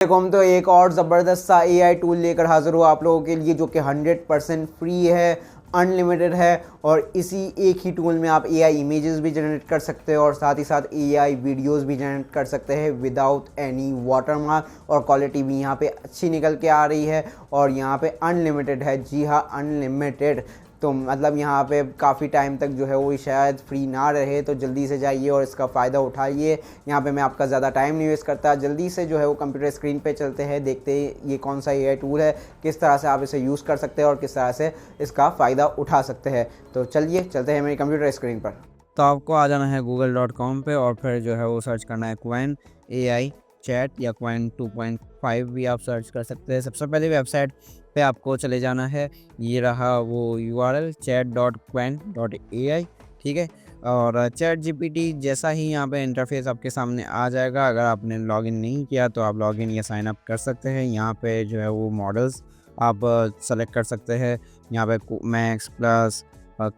हम तो एक और ज़बरदस्त सा एआई टूल लेकर हाज़िर हुआ आप लोगों के लिए, जो कि 100% फ्री है, अनलिमिटेड है। और इसी एक ही टूल में आप एआई इमेजेस भी जनरेट कर सकते हो और साथ ही साथ एआई वीडियोस भी जनरेट कर सकते हैं विदाउट एनी वाटरमार्क। और क्वालिटी भी यहाँ पे अच्छी निकल के आ रही है और यहाँ पे अनलिमिटेड है। जी हाँ, अनलिमिटेड। तो मतलब यहाँ पे काफ़ी टाइम तक जो है वो शायद फ्री ना रहे, तो जल्दी से जाइए और इसका फ़ायदा उठाइए। यहाँ पे मैं आपका ज़्यादा टाइम नहीं वेस्ट करता, जल्दी से जो है वो कंप्यूटर स्क्रीन पे चलते हैं, देखते हैं ये कौन सा एआई टूल है, किस तरह से आप इसे यूज़ कर सकते हैं और किस तरह से इसका फ़ायदा उठा सकते हैं। तो चलिए चलते हैं मेरी कंप्यूटर स्क्रीन पर। तो आपको आ जाना है google.com पे और फिर जो है वो सर्च करना है क्वैन एआई चैट या क्वैन 2.5 भी आप सर्च कर सकते हैं। सबसे पहले वेबसाइट पे आपको चले जाना है, ये रहा वो URL chat.quen.ai, ठीक है। और चैट जीपीटी जैसा ही यहाँ पे इंटरफेस आपके सामने आ जाएगा। अगर आपने लॉगिन नहीं किया तो आप लॉगिन या साइन अप कर सकते हैं। यहाँ पे जो है वो मॉडल्स आप सेलेक्ट कर सकते हैं। यहाँ पे मैक्स प्लस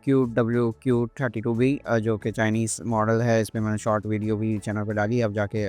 QW32 भी जो कि चाइनीज़ मॉडल है। इस पे मैंने शॉर्ट वीडियो भी चैनल पे डाली, आप जाके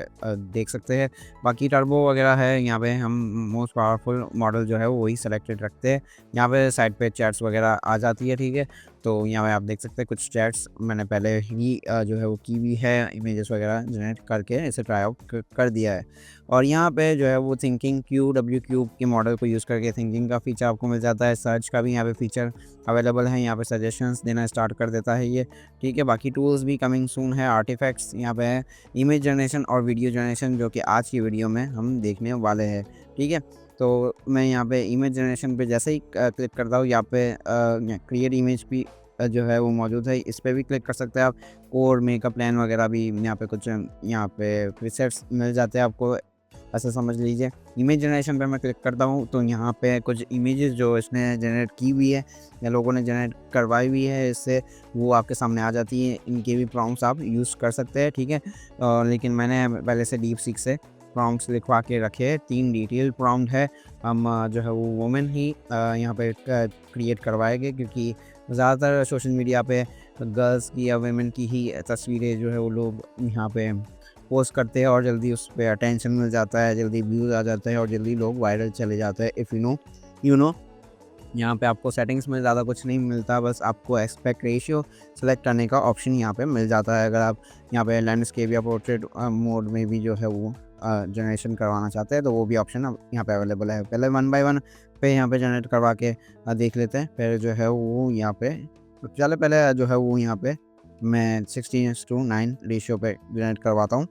देख सकते हैं। बाकी टर्बो वगैरह है, यहाँ पे हम मोस्ट पावरफुल मॉडल जो है वो वही सेलेक्टेड रखते हैं। यहाँ पे साइड पे चैट्स वगैरह आ जाती है, ठीक है। तो यहाँ पे आप देख सकते हैं कुछ चैट्स मैंने पहले ही जो है वो की भी है, इमेजेस वगैरह जनरेट करके इसे ट्राई आउट कर दिया है। और यहाँ पे जो है वो थिंकिंग QW क्यूब के मॉडल को यूज़ करके थिंकिंग का फीचर आपको मिल जाता है। सर्च का भी यहाँ पे फीचर अवेलेबल है, यहाँ पे सजेशंस देना स्टार्ट कर देता है ये, ठीक है। बाकी टूल्स भी कमिंग सून है। आर्टिफैक्ट्स यहाँ पे है, इमेज जनरेशन और वीडियो जनरेशन, जो कि आज की वीडियो में हम देखने वाले हैं, ठीक है। तो मैं यहाँ पे इमेज जनरेशन पे जैसे ही क्लिक करता हूँ, यहाँ पे क्रिएट इमेज भी जो है वो मौजूद है, इस पर भी क्लिक कर सकते हैं आप। और मेकअप प्लान वगैरह भी यहाँ पे कुछ यहाँ पे प्रीसेट्स मिल जाते हैं आपको, ऐसा समझ लीजिए। इमेज जनरेशन पे मैं क्लिक करता हूँ तो यहाँ पे कुछ इमेजेस जो इसने जनरेट की हुई है या लोगों ने जनरेट करवाई हुई है, इससे वो आपके सामने आ जाती है। इनके भी प्रॉम्प्ट्स आप यूज़ कर सकते हैं, ठीक है। लेकिन मैंने पहले से डीप सीक से प्रॉम्प्ट्स लिखवा के रखे हैं। 3 डिटेल प्रॉम्प्ट है। हम जो है वो वुमेन ही यहाँ पे क्रिएट करवाएंगे, क्योंकि ज़्यादातर सोशल मीडिया पे गर्ल्स की या वुमेन की ही तस्वीरें जो है वो लोग यहाँ पे पोस्ट करते हैं और जल्दी उस पे अटेंशन मिल जाता है, जल्दी व्यूज़ आ जाते हैं और जल्दी लोग वायरल चले जाते हैं। इफ़ यू नो यहाँ पे आपको सेटिंग्स में ज़्यादा कुछ नहीं मिलता, बस आपको एस्पेक्ट रेशियो सेलेक्ट करने का ऑप्शन यहाँ पे मिल जाता है। अगर आप यहाँ पे लैंडस्केप या पोर्ट्रेट मोड में भी जो है वो जनरेशन करवाना चाहते हैं तो वो भी ऑप्शन अब यहाँ पे अवेलेबल है। पहले 1 बाय 1 पे यहाँ पे जनरेट करवा के देख लेते हैं। फिर जो है वो यहाँ पे चले पहले जो है वो यहाँ पे मैं 16:9 रेशियो पे जनरेट करवाता हूँ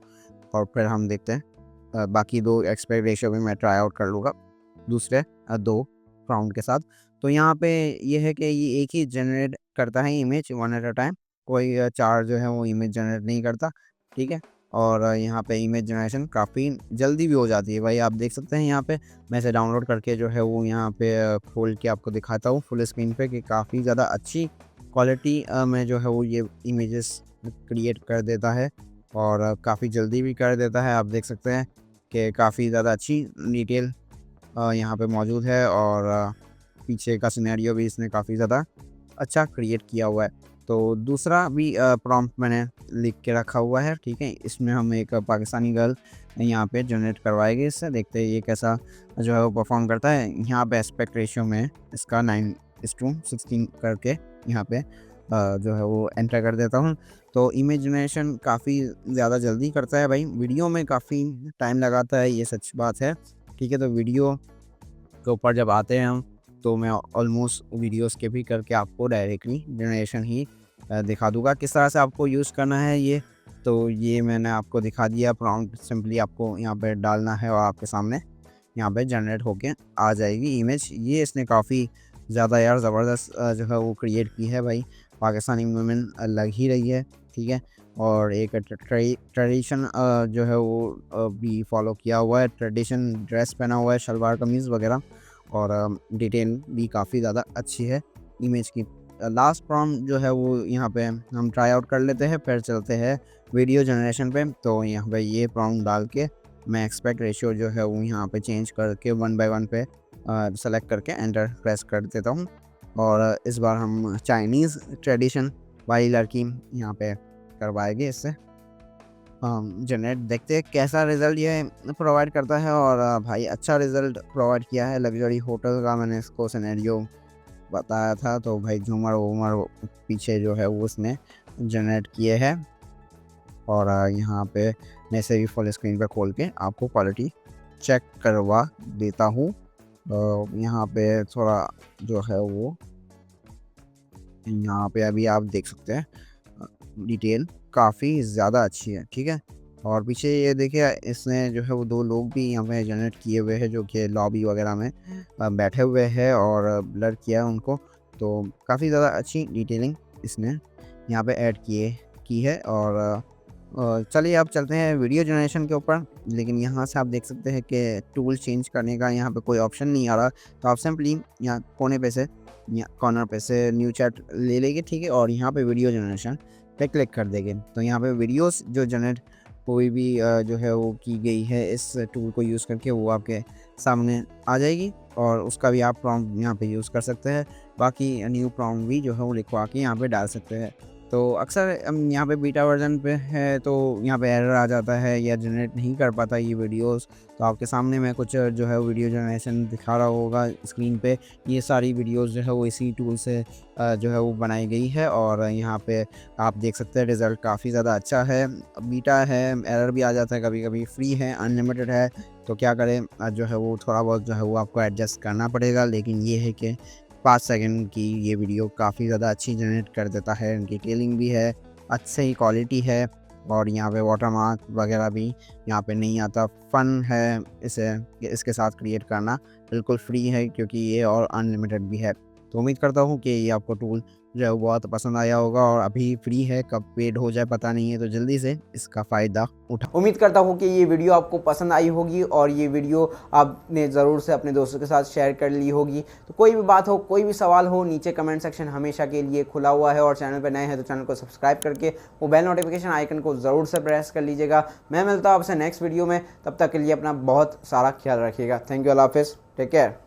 और फिर हम देखते हैं। बाकी 2 एस्पेक्ट रेशियो भी मैं ट्राई आउट कर लूँगा दूसरे 2 प्रॉम्प्ट के साथ। तो यहाँ पे ये है कि ये एक ही जनरेट करता है इमेज 1 एट अ टाइम, कोई 4 जो है वो इमेज जनरेट नहीं करता, ठीक है। और यहाँ पे इमेज जनरेशन काफ़ी जल्दी भी हो जाती है भाई, आप देख सकते हैं। यहाँ पे मैं इसे डाउनलोड करके जो है वो यहाँ पे खोल के आपको दिखाता हूँ फुल स्क्रीन पे कि काफ़ी ज़्यादा अच्छी क्वालिटी में जो है वो ये इमेजेस क्रिएट कर देता है और काफ़ी जल्दी भी कर देता है। आप देख सकते हैं कि काफ़ी ज़्यादा अच्छी डिटेल यहाँ पे मौजूद है और पीछे का सिनेरियो भी इसने काफ़ी ज़्यादा अच्छा क्रिएट किया हुआ है। तो दूसरा भी प्रॉम्प्ट मैंने लिख के रखा हुआ है, ठीक है। इसमें हम एक पाकिस्तानी गर्ल यहाँ पे जनरेट करवाएंगे, इससे देखते हैं ये कैसा जो है वो परफॉर्म करता है। यहाँ पे एस्पेक्ट रेशियो में इसका 9:16 करके यहाँ पे जो है वो एंटर कर देता हूँ। तो इमेजिनेशन काफ़ी ज़्यादा जल्दी करता है भाई, वीडियो में काफ़ी टाइम लगाता है, ये सच बात है, ठीक है। तो वीडियो के ऊपर जब आते हैं हम तो मैं ऑलमोस्ट वीडियोस के भी करके आपको डायरेक्टली जनरेशन ही दिखा दूंगा किस तरह से आपको यूज़ करना है ये। तो ये मैंने आपको दिखा दिया, प्रॉम्प्ट सिंपली आपको यहाँ पे डालना है और आपके सामने यहाँ पे जनरेट होके आ जाएगी इमेज। ये इसने काफ़ी ज़्यादा यार ज़बरदस्त जो है वो क्रिएट की है भाई। पाकिस्तानी वुमेन लग ही रही है, ठीक है। और एक ट्रेडिशन जो है वो भी फॉलो किया हुआ है, ट्रेडिशन ड्रेस पहना हुआ है, शलवार कमीज़ वगैरह, और डिटेल भी काफ़ी ज़्यादा अच्छी है इमेज की। लास्ट प्रॉम्प्ट जो है वो यहाँ पे हम ट्राई आउट कर लेते हैं, फिर चलते हैं वीडियो जनरेशन पे। तो यहाँ पे ये प्रॉम्प्ट डाल के मैं एक्सपेक्ट रेशियो जो है वो यहाँ पे चेंज करके 1 बाय 1 पे सेलेक्ट करके एंटर प्रेस कर देता हूँ। और इस बार हम चाइनीज़ ट्रेडिशन वाली लड़की यहाँ पे करवाएंगे इससे। जनरेट, देखते हैं कैसा रिज़ल्ट ये प्रोवाइड करता है। और भाई अच्छा रिज़ल्ट प्रोवाइड किया है। लग्जरी होटल का मैंने इसको सिनेरियो बताया था, तो भाई झूमर वूमर पीछे जो है वो उसने जनरेट किए हैं। और यहाँ पे मैं इसे भी फुल स्क्रीन पे खोल के आपको क्वालिटी चेक करवा देता हूँ। यहाँ पे थोड़ा जो है वो, यहाँ पे अभी आप देख सकते हैं डिटेल काफ़ी ज़्यादा अच्छी है, ठीक है। और पीछे ये देखिए, इसने जो है वो 2 लोग भी यहाँ पे जनरेट किए हुए हैं जो कि लॉबी वगैरह में बैठे हुए हैं और ब्लर किया है उनको। तो काफ़ी ज़्यादा अच्छी डिटेलिंग इसने यहाँ पे ऐड की है। और चलिए अब चलते हैं वीडियो जनरेशन के ऊपर। लेकिन यहाँ से आप देख सकते हैं कि टूल चेंज करने का यहाँ पे कोई ऑप्शन नहीं आ रहा, तो आप सिंपली यहाँ कोने पे से, या कॉर्नर पे से न्यू चैट ले लेंगे, ठीक है। और यहाँ पे वीडियो जनरेशन पे क्लिक कर देंगे, तो यहाँ पे वीडियोस जो जनरेट कोई भी जो है वो की गई है इस टूल को यूज़ करके, वो आपके सामने आ जाएगी। और उसका भी आप प्रॉम्प्ट यहाँ पे यूज़ कर सकते हैं। बाकी न्यू प्रॉम्प्ट भी जो है वो लिखवा के यहाँ पे डाल सकते हैं। तो अक्सर हम यहाँ पे बीटा वर्जन पे है तो यहाँ पे एरर आ जाता है या जनरेट नहीं कर पाता ये वीडियोस। तो आपके सामने मैं कुछ जो है वीडियो जनरेशन दिखा रहा होगा स्क्रीन पे। ये सारी वीडियोस जो है वो इसी टूल से जो है वो बनाई गई है। और यहाँ पे आप देख सकते हैं रिज़ल्ट काफ़ी ज़्यादा अच्छा है। बीटा है, एरर भी आ जाता है कभी कभी, फ्री है, अनलिमिटेड है, तो क्या करें, जो है वो थोड़ा बहुत जो है वो आपको एडजस्ट करना पड़ेगा। लेकिन ये है कि 5 सेकंड की ये वीडियो काफ़ी ज़्यादा अच्छी जनरेट कर देता है। डिटेलिंग भी है, अच्छी ही क्वालिटी है। और यहाँ पे वाटरमार्क वगैरह भी यहाँ पे नहीं आता। फ़न है इसके साथ क्रिएट करना, बिल्कुल फ्री है क्योंकि ये और अनलिमिटेड भी है। तो उम्मीद करता हूँ कि ये आपको टूल जो है वो बहुत पसंद आया होगा। और अभी फ्री है, कब पेड हो जाए पता नहीं है, तो जल्दी से इसका फ़ायदा उठा। उम्मीद करता हूँ कि ये वीडियो आपको पसंद आई होगी और ये वीडियो आपने ज़रूर से अपने दोस्तों के साथ शेयर कर ली होगी। तो कोई भी बात हो, कोई भी सवाल हो, नीचे कमेंट सेक्शन हमेशा के लिए खुला हुआ है। और चैनल पर नए हैं तो चैनल को सब्सक्राइब करके वो बेल नोटिफिकेशन आइकन को ज़रूर से प्रेस कर लीजिएगा। मैं मिलता हूँ आपसे नेक्स्ट वीडियो में, तब तक के लिए अपना बहुत सारा ख्याल रखिएगा। थैंक यू, अल्लाह हाफिज़, टेक केयर।